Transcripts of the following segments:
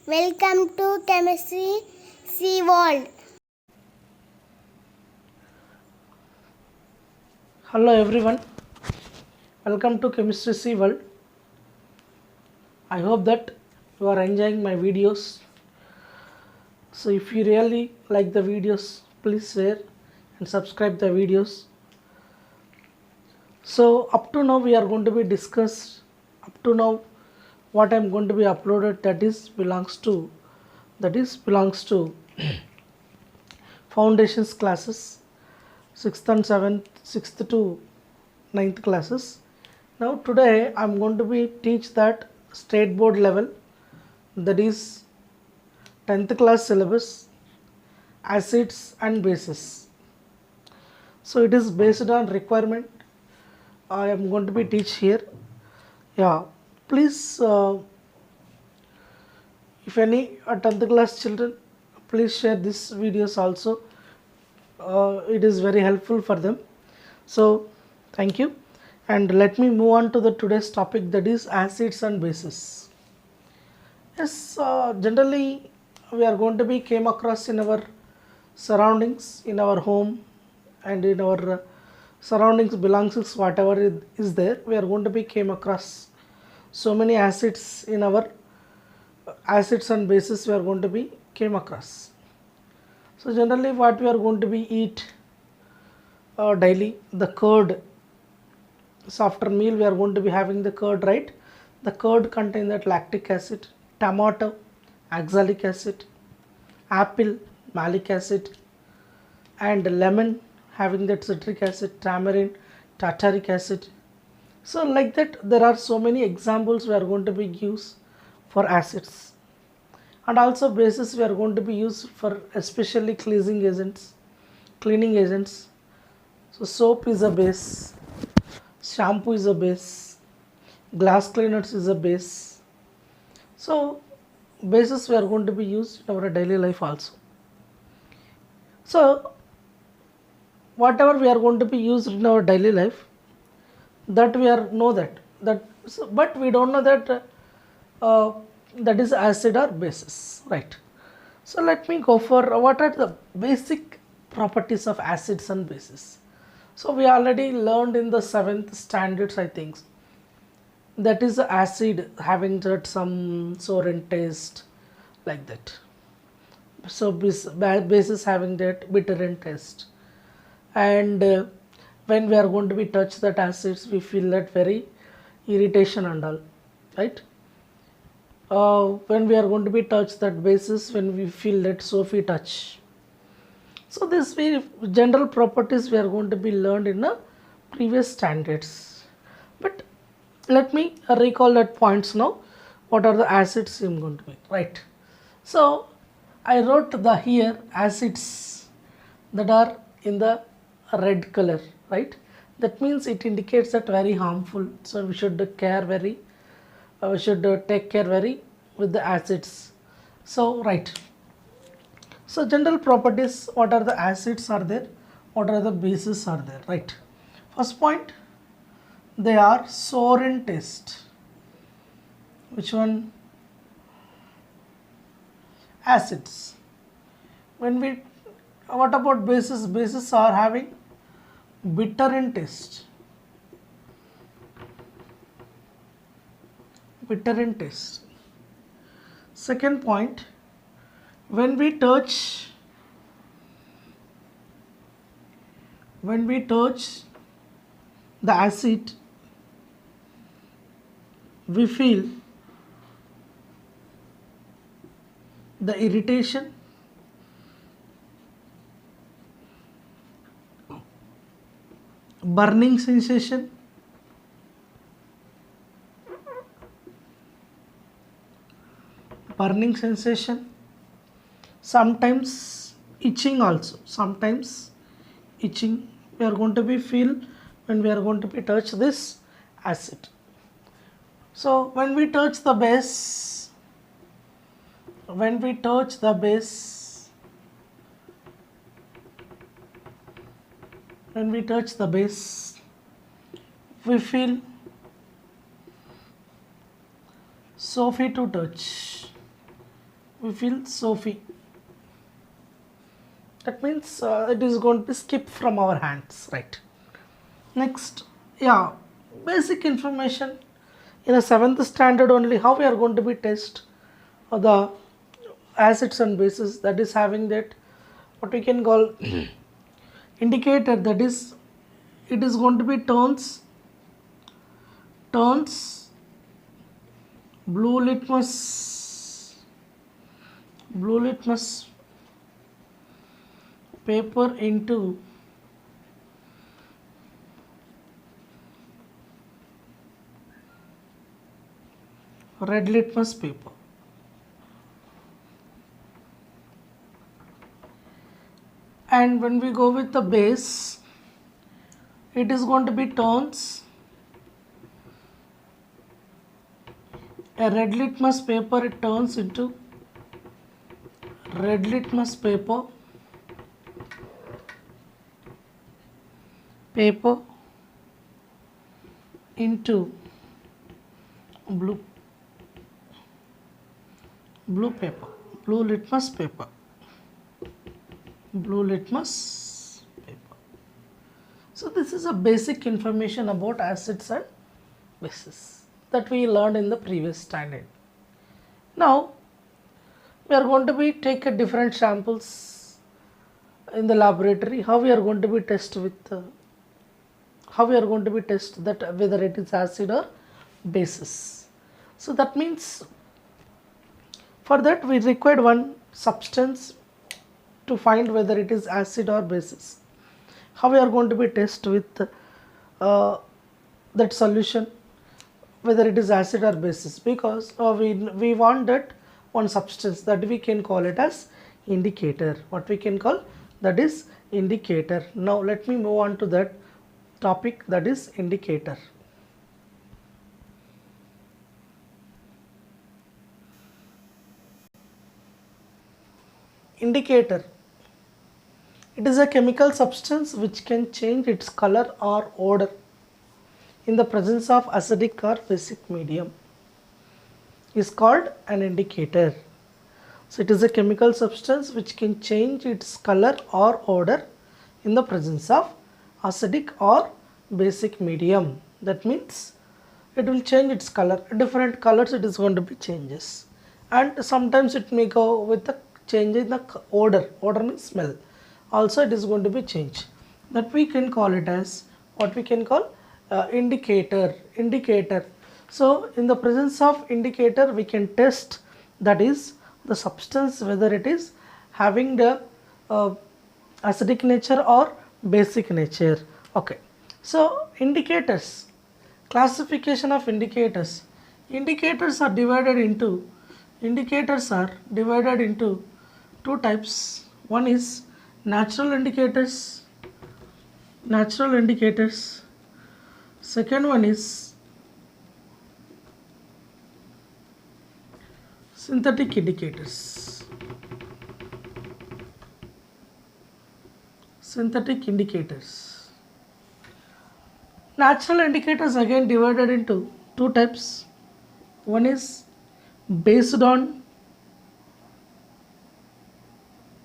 Welcome to Chemistry Sea World. Hello everyone, welcome to Chemistry Sea World. I hope that you are enjoying my videos. So if you really like the videos, please share and subscribe the videos. So up to now we are going to be discussed up to now what I am going to be uploaded belongs to foundations classes 6th and 7th 6th to 9th classes. Now today I am going to be teach that state board level, that is 10th class syllabus, acids and bases. So it is based on requirement. I am going to be teach here. Yeah, please if any 10th class children, please share this videos also. It is very helpful for them. So thank you, and let me move on to the today's topic, that is acids and bases. Yes, generally we are going to be came across in our surroundings, in our home, and in our surroundings belongings, whatever it is there, we are going to be came across so many acids in our acids and bases we are going to be came across. So generally what we are going to be eat daily, the curd. So after meal we are going to be having the curd, right? The curd contain that lactic acid, tomato oxalic acid, apple malic acid, and lemon having that citric acid, tamarind tartaric acid. So like that there are so many examples we are going to be used for acids, and also bases we are going to be used for especially cleaning agents. So soap is a base, shampoo is a base, glass cleaners is a base. So bases we are going to be used in our daily life also. So whatever we are going to be used in our daily life, that we are know that so, but we don't know that that is acid or bases, right? So let me go for what are the basic properties of acids and bases. So we already learned in the 7th standards, I think, that is the acid having that some sour taste, like that. So bases having that bitter taste, and when we are going to be touch that acids, we feel that very irritation and all, right? When we are going to be touch that basis, when we feel that soapy touch. So this very general properties we are going to be learned in the previous standards. But let me recall that points now. What are the acids I'm going to be, right? So I wrote the here acids that are in the red color, right? That means it indicates that very harmful. So we should care very, we should take care very with the acids. So right. So general properties, what are the acids are there, what are the bases are there, right? First point, they are sour in taste. Which one? Acids. When we, what about bases? Bases are having bitter in taste. Bitter in taste. Second point, when we touch the acid, we feel the irritation, burning sensation, sometimes itching also, we are going to be feel when we are going to be touch this acid. So when we touch the base, when we touch the base we feel soapy to touch. we feel Sophie. That means it is going to be skipped from our hands, right? Next, yeah, basic information in a seventh standard only. How we are going to be test the acids and bases, that is having that what we can call indicator, that is it is going to be turns blue litmus paper into red litmus paper. And when we go with the base, it is going to be turns a red litmus paper, it turns into red litmus paper into blue paper, blue litmus paper. So this is a basic information about acids and bases that we learned in the previous standard. Now we are going to be take a different samples in the laboratory. How we are going to be test that whether it is acid or bases. So that means for that we required one substance to find whether it is acid or basis. How we are going to be test with that solution whether it is acid or basis, because we want that one substance that we can call it as indicator. What we can call that is indicator. Now let me move on to that topic, that is indicator. Indicator, it is a chemical substance which can change its color or odor in the presence of acidic or basic medium, is called an indicator. So it is a chemical substance which can change its color or odor in the presence of acidic or basic medium. That means it will change its color, different colors it is going to be changes, and sometimes it may go with the change in the odor means smell, also it is going to be changed. That we can call it as what we can call indicator. So in the presence of indicator we can test, that is the substance whether it is having the acidic nature or basic nature. Okay, so indicators, classification of indicators. Indicators are divided into two types. One is natural indicators. Second one is synthetic indicators. Natural indicators again divided into two types. One is based on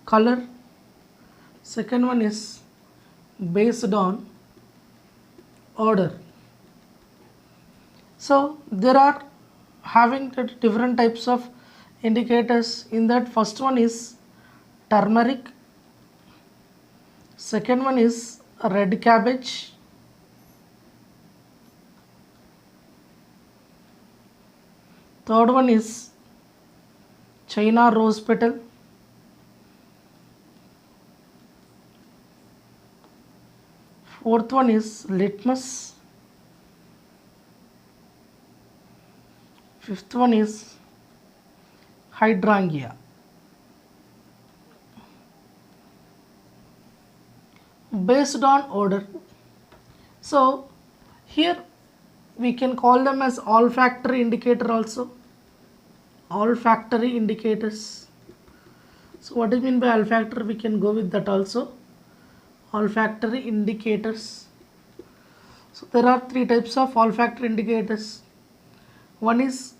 color. Second one is based on odor. So there are having different types of indicators. In that, first one is turmeric, second one is red cabbage, third one is China rose petal, fourth one is litmus, fifth one is hydrangea. Based on odor, so here we can call them as olfactory indicator also. Olfactory indicators. So what do you mean by olfactory? We can go with that also. Olfactory indicators. So there are three types of olfactory indicators. One is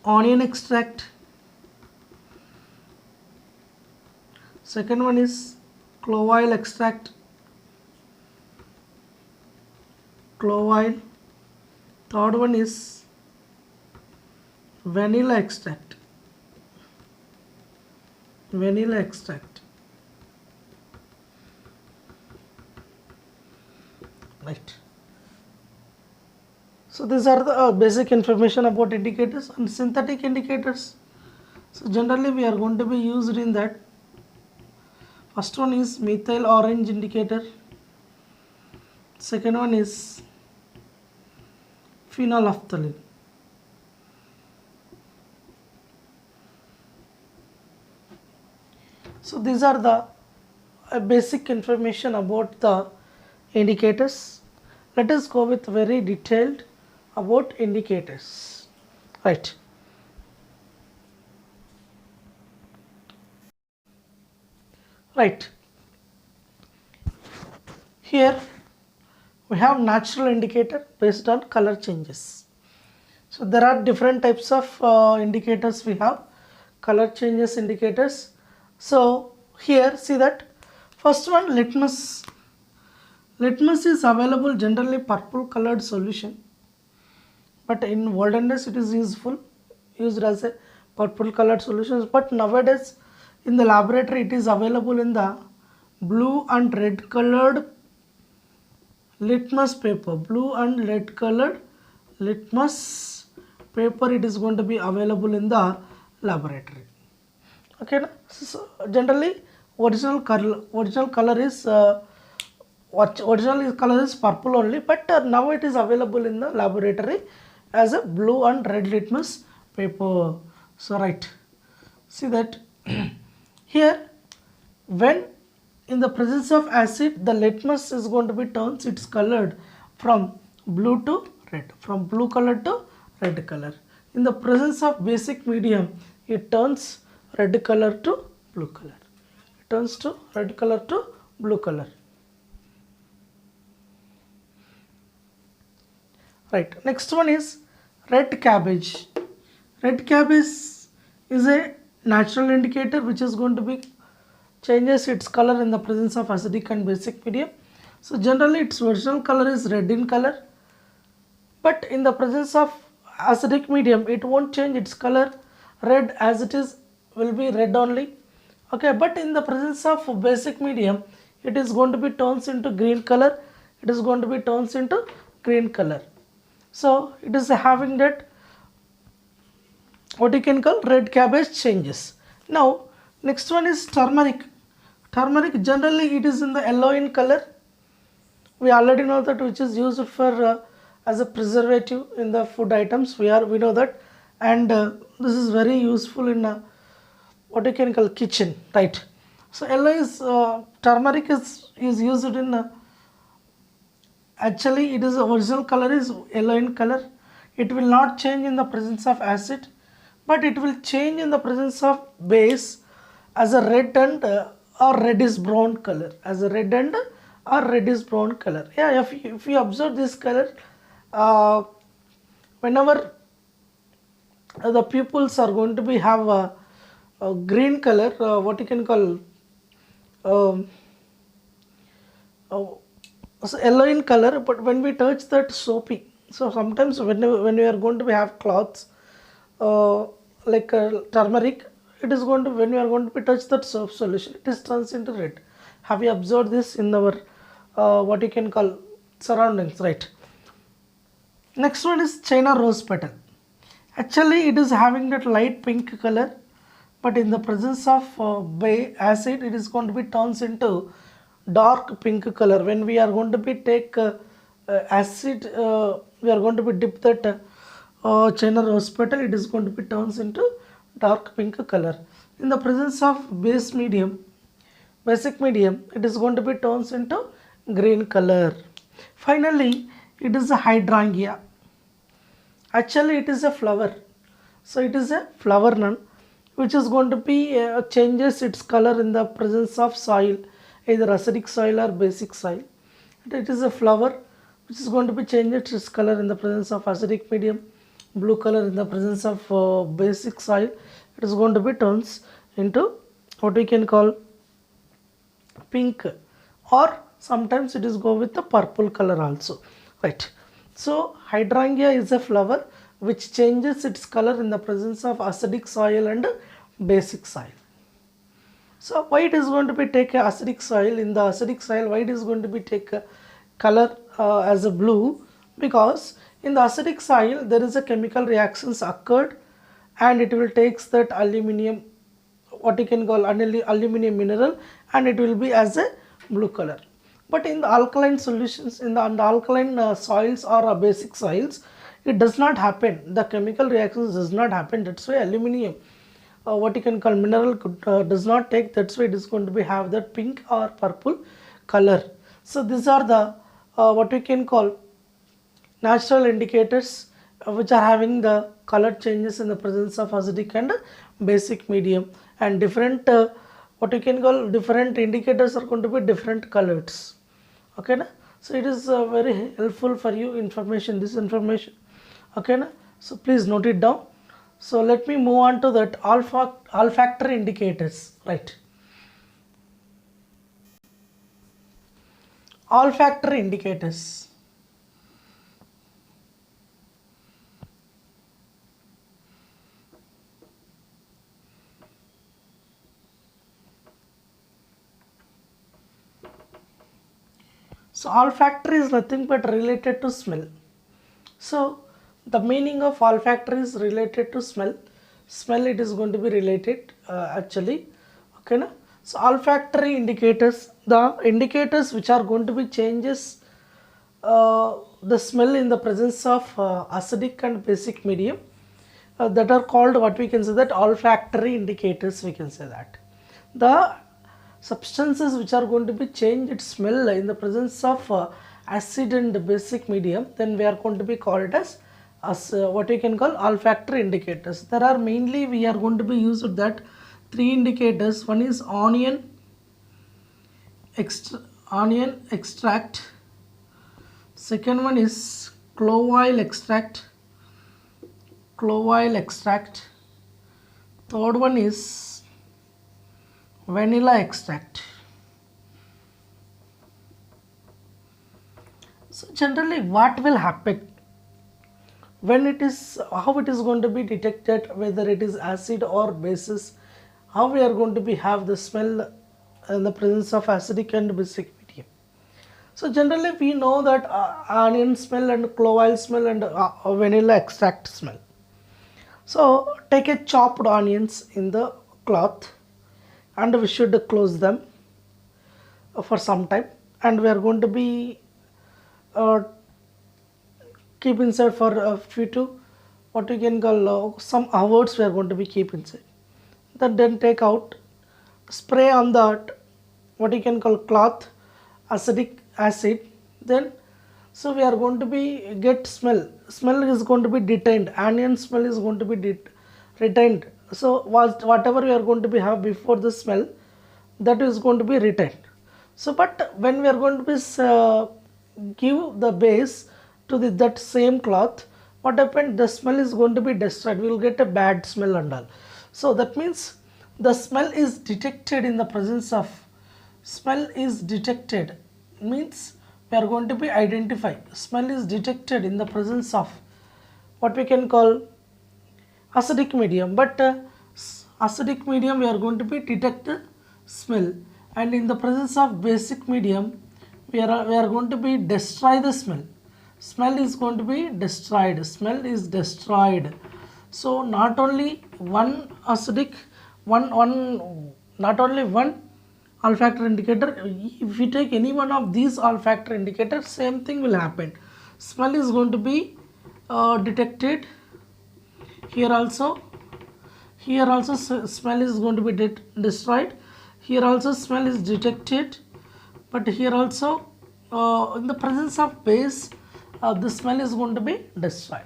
onion extract, second one is clovile extract, clovile. Third one is vanilla extract, vanilla extract. Right. So these are the basic information about indicators and synthetic indicators. So generally we are going to be used in that. First one is methyl orange indicator. Second one is phenolphthalein. So these are the basic information about the indicators. Let us go with very detailed about indicators. Right. Right. Here we have natural indicator based on color changes. So there are different types of indicators we have. Color changes indicators. So here see that first one, litmus. Litmus is available generally purple colored solution, but in olden days it is used as a purple colored solutions, but nowadays in the laboratory it is available in the blue and red colored litmus paper. Blue and red colored litmus paper, it is going to be available in the laboratory. Okay, so generally original color is original color is purple only, but now it is available in the laboratory as a blue and red litmus paper. So right, see that here when in the presence of acid, the litmus is going to be turns its colored from blue to red, from blue color to red color. In the presence of basic medium, it turns red color to blue color. It turns to red color to blue color. Right. Next one is red cabbage. Red cabbage is a natural indicator which is going to be changes its color in the presence of acidic and basic medium. So generally its original color is red in color, but in the presence of acidic medium it won't change its color red, as it is will be red only. Okay, but in the presence of basic medium it is going to be turns into green color. It is going to be turns into green color. So it is having that what you can call red cabbage changes. Now next one is turmeric. Turmeric generally it is in the yellow in color. We already know that, which is used for as a preservative in the food items. We know that, and this is very useful in what you can call kitchen, right? So yellow is turmeric is used in actually it is original color is yellow in color. It will not change in the presence of acid, but it will change in the presence of base as a red and or reddish brown color, as a red and or reddish brown color. Yeah, if you observe this color, whenever the pupils are going to be have a green color, what you can call so yellow in color, but when we touch that soapy, so sometimes when we are going to have cloths like turmeric, it is going to, when we are going to be touch that soap solution, it is turns into red. Have you observed this in our what you can call surroundings, right? Next one is China rose petal. Actually it is having that light pink color, but in the presence of acid it is going to be turns into dark pink color. When we are going to be take acid, we are going to be dip that China rose petal, it is going to be turns into dark pink color. In the presence of basic medium, it is going to be turns into green color. Finally, it is a hydrangea. Actually it is a flower, so it is a flower nun which is going to be changes its color in the presence of soil, either acidic soil or basic soil. It is a flower which is going to be changed its color in the presence of acidic medium, blue color in the presence of basic soil. It is going to be turns into what we can call pink, or sometimes it is go with the purple color also, right? So hydrangea is a flower which changes its color in the presence of acidic soil and basic soil. So why it is going to be take a acidic soil? In the acidic soil, why it is going to be take a color as a blue? Because in the acidic soil there is a chemical reactions occurred, and it will takes that aluminum, what you can call aluminum mineral, and it will be as a blue color. But in the alkaline solutions, in the alkaline soils or basic soils, it does not happen. The chemical reactions does not happen. That's why aluminum, what you can call mineral, does not take. That's why it is going to be have that pink or purple color. So these are the what we can call natural indicators which are having the color changes in the presence of acidic and basic medium, and different what you can call different indicators are going to be different colors. Okay na? So it is very helpful for you information, this information. Okay na? So please note it down. So let me move on to that olfactory indicators, right? Olfactory indicators. So olfactory is nothing but related to smell. So the meaning of olfactory is related to smell. Smell, it is going to be related actually. Okay na? So olfactory indicators, the indicators which are going to be changes the smell in the presence of acidic and basic medium, that are called, what we can say, that olfactory indicators, we can say that. The substances which are going to be change its smell in the presence of acid and basic medium, then we are going to be called as what we can call olfactory indicators. There are mainly, we are going to be used that three indicators. One is onion extract, second one is clove oil extract, third one is vanilla extract. So generally what will happen when it is, how it is going to be detected whether it is acid or basis, how we are going to be have the smell in the presence of acidic and basic medium. So generally we know that onion smell and clove oil smell and vanilla extract smell. So take a chopped onions in the cloth, and we should close them for some time, and we are going to be keep inside for a few to, what you can call some hours we are going to be keep inside. Then take out, spray on that, what you can call cloth, acidic acid. Then so we are going to be get smell is going to be detained, onion smell is going to be retained. So whatever we are going to be have before the smell, that is going to be retained. So but when we are going to be give the base to that same cloth, what happened, the smell is going to be destroyed, we will get a bad smell and all. So that means the smell is detected in the presence of, smell is detected means we are going to be identify, smell is detected in the presence of what we can call acidic medium. But acidic medium we are going to be detect smell, and in the presence of basic medium we are going to be destroy the smell. Smell is going to be destroyed, smell is destroyed. So not only one acidic, not only one olfactory indicator, if we take any one of these olfactory indicators, same thing will happen. Smell is going to be detected here also, smell is going to be destroyed, here also smell is detected, but here also in the presence of base the smell is going to be destroyed.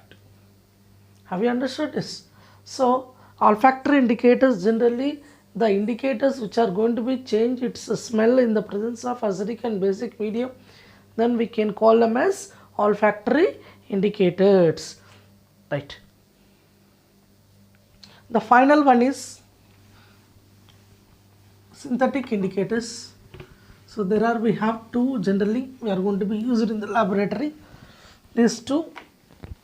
Have you understood this? So olfactory indicators, generally the indicators which are going to be change its smell in the presence of acidic and basic medium, then we can call them as olfactory indicators, right? The final one is synthetic indicators. So there are, we have two generally we are going to be used in the laboratory. These two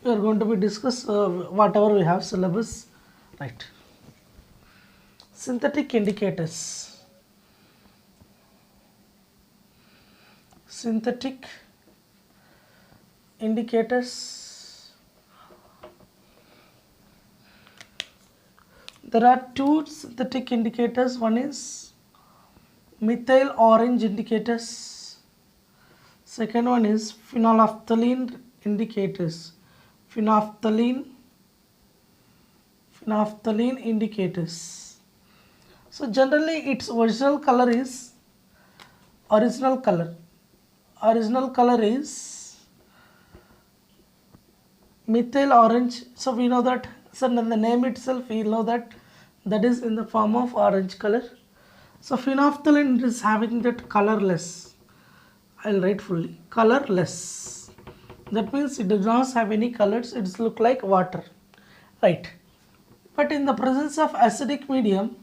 we are going to be discuss whatever we have syllabus, right? Synthetic indicators. Synthetic indicators. There are two synthetic indicators. One is methyl orange indicators. Second one is phenolphthalein indicators. Phenolphthalein indicators. So generally its original color is original color is methyl orange. So we know that, so in the name itself we know that that is in the form of orange color. So phenolphthalein is having that colorless. I'll write fully, colorless. That means it does not have any colors, it look like water, right? But in the presence of acidic medium,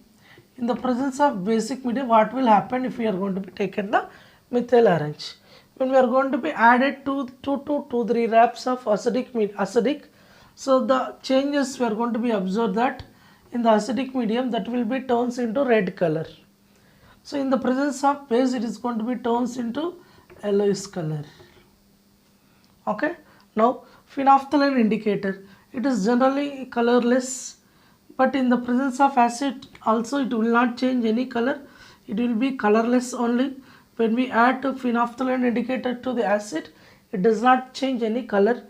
in the presence of basic medium, what will happen if we are going to be taken the methyl orange? When we are going to be added to 2 to 3 wraps of acidic, so the changes we are going to be observed that in the acidic medium that will be turns into red color. So in the presence of base it is going to be turns into yellowish color. Okay. Now phenolphthalein indicator, it is generally colorless, but in the presence of acid also it will not change any color, it will be colorless only. When we add to phenolphthalein indicator to the acid, it does not change any color.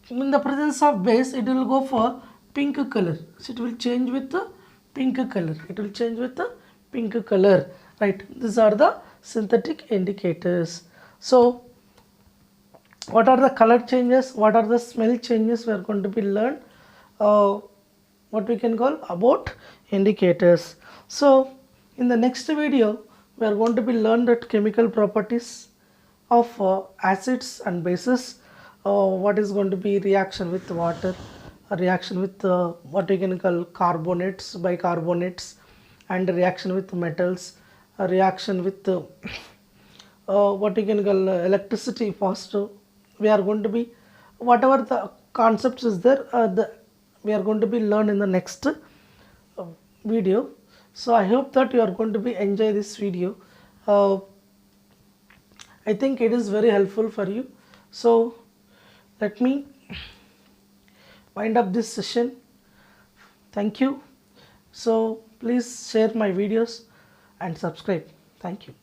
In the presence of base it will go for pink color, so it will change with the pink color, right? These are the synthetic indicators. So what are the color changes, what are the smell changes we are going to be learn, what we can call about indicators. So in the next video we are going to be learn that chemical properties of acids and bases, what is going to be reaction with water, a reaction with what we can call carbonates, bicarbonates, and reaction with metals, a reaction with what we can call electricity positive. We are going to be, whatever the concepts is there, we are going to be learn in the next video. So I hope that you are going to be enjoy this video. I think it is very helpful for you. So let me wind up this session. Thank you. So please share my videos and subscribe. Thank you.